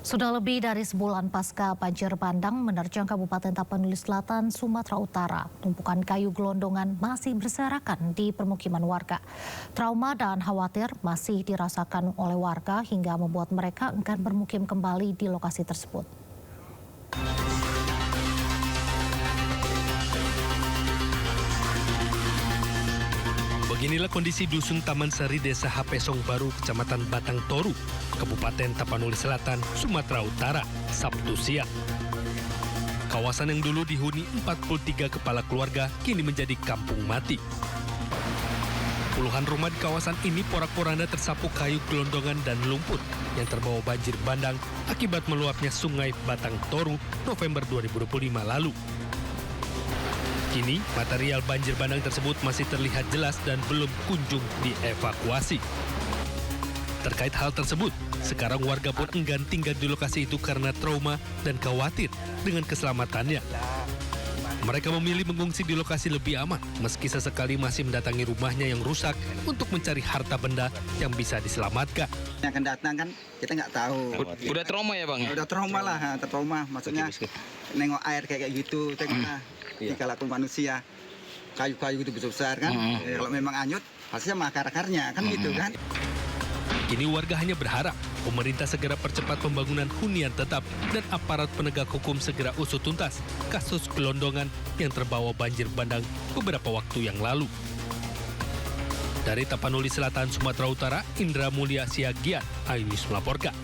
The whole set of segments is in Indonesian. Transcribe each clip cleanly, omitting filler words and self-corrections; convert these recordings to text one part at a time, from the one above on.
Sudah lebih dari sebulan pasca banjir bandang menerjang Kabupaten Tapanuli Selatan, Sumatera Utara. Tumpukan kayu gelondongan masih berserakan di permukiman warga. Trauma dan khawatir masih dirasakan oleh warga hingga membuat mereka enggan bermukim kembali di lokasi tersebut. Beginilah kondisi dusun Taman Sari, Desa Hapesong Baru, Kecamatan Batang Toru, Kabupaten Tapanuli Selatan, Sumatera Utara, Sabtu siang. Kawasan yang dulu dihuni 43 kepala keluarga kini menjadi kampung mati. Puluhan rumah di kawasan ini porak-poranda tersapu kayu gelondongan dan lumpur yang terbawa banjir bandang akibat meluapnya Sungai Batang Toru November 2025 lalu. Kini, material banjir bandang tersebut masih terlihat jelas dan belum kunjung dievakuasi. Terkait hal tersebut, sekarang warga pun enggan tinggal di lokasi itu karena trauma dan khawatir dengan keselamatannya. Mereka memilih mengungsi di lokasi lebih aman, meski sesekali masih mendatangi rumahnya yang rusak untuk mencari harta benda yang bisa diselamatkan. Yang akan datang kan kita nggak tahu. Udah trauma ya Bang? Udah trauma lah, trauma. Maksudnya nengok air kayak gitu, tengoklah. Kalau manusia, kayu-kayu itu besar kan, kalau memang anyut, pastinya sama akar-akarnya kan gitu kan. Kini warga hanya berharap pemerintah segera percepat pembangunan hunian tetap dan aparat penegak hukum segera usut tuntas kasus gelondongan yang terbawa banjir bandang beberapa waktu yang lalu. Dari Tapanuli Selatan, Sumatera Utara, Indra Mulia Siagian, iNews melaporkan.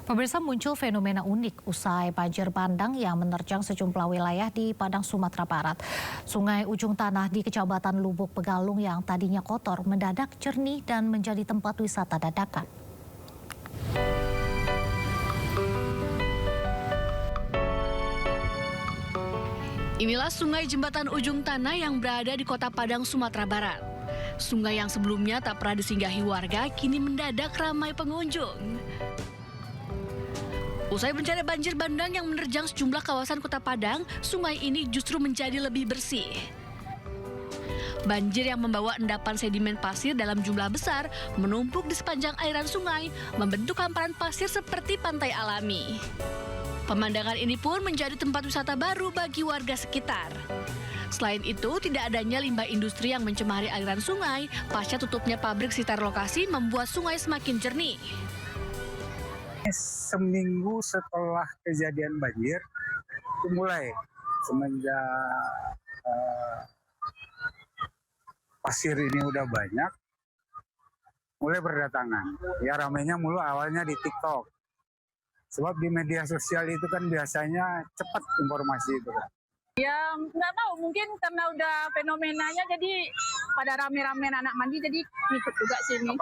Pemirsa, muncul fenomena unik usai banjir bandang yang menerjang sejumlah wilayah di Padang, Sumatera Barat. Sungai Ujung Tanah di Kecamatan Lubuk Pegalung yang tadinya kotor mendadak jernih dan menjadi tempat wisata dadakan. Inilah Sungai Jembatan Ujung Tanah yang berada di Kota Padang, Sumatera Barat. Sungai yang sebelumnya tak pernah disinggahi warga kini mendadak ramai pengunjung. Usai bencana banjir bandang yang menerjang sejumlah kawasan Kota Padang, sungai ini justru menjadi lebih bersih. Banjir yang membawa endapan sedimen pasir dalam jumlah besar menumpuk di sepanjang aliran sungai, membentuk hamparan pasir seperti pantai alami. Pemandangan ini pun menjadi tempat wisata baru bagi warga sekitar. Selain itu, tidak adanya limbah industri yang mencemari aliran sungai, pasca tutupnya pabrik sekitar lokasi membuat sungai semakin jernih. Seminggu setelah kejadian banjir, itu mulai semenjak pasir ini udah banyak, mulai berdatangan. Ya ramainya mulu awalnya di TikTok. Sebab di media sosial itu kan biasanya cepat informasi itu kan. Ya nggak tahu, mungkin karena udah fenomenanya jadi pada rame-rame anak mandi jadi ikut juga sini.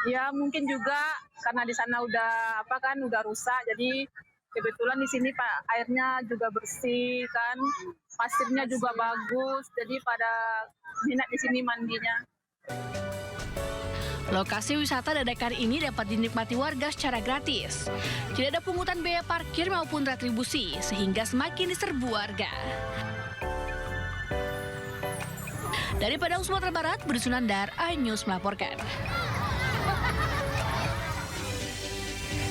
Ya mungkin juga karena di sana udah udah rusak, jadi kebetulan di sini Pak airnya juga bersih kan, pasirnya juga bagus, jadi pada minat di sini mandinya. Lokasi wisata dadakan ini dapat dinikmati warga secara gratis. Tidak ada pungutan biaya parkir maupun retribusi, sehingga semakin diserbu warga. Dari Padang, Sumatera Barat, Budi Sunandar, iNews melaporkan.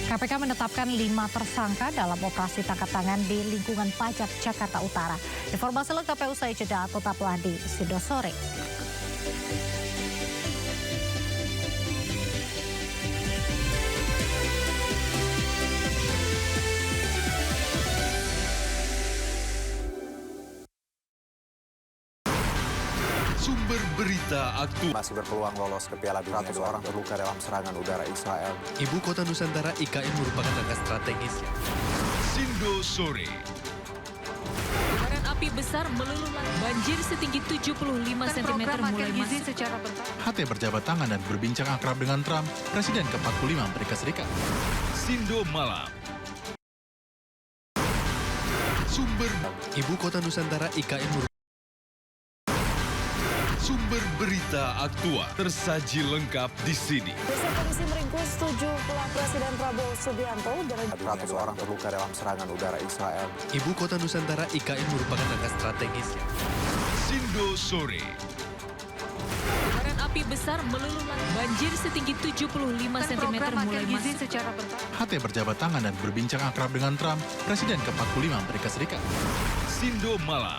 KPK menetapkan 5 tersangka dalam operasi tangkap tangan di lingkungan pajak Jakarta Utara. Informasi lengkapnya usai jeda, tetaplah di Sido Sore. Sumber berita aktual. Masih berpeluang lolos ke Piala Dunia. 100 orang terluka dalam serangan udara Israel. Ibu kota Nusantara IKN merupakan langkah strategis. Sindo Sore. Kobaran api besar meluluh banjir setinggi 75 cm mulai masuk secara bertahap. HT berjabat tangan dan berbincang akrab dengan Trump, Presiden ke-45 Amerika Serikat. Sindo Malam. Sumber Ibu kota Nusantara IKN merupakan Sumber berita aktual tersaji lengkap di sini. Desa polisi meringkus 7 pulang Presiden Prabowo Subianto. 100 orang terluka dalam serangan udara Israel. Ibu kota Nusantara IKN merupakan langkah strategis. Sindo Sore. Kobaran api besar meluluh lantai. Banjir setinggi 75 cm mulai masuk. HT berjabat tangan dan berbincang akrab dengan Trump, Presiden ke-45 Amerika Serikat. Sindo Malam,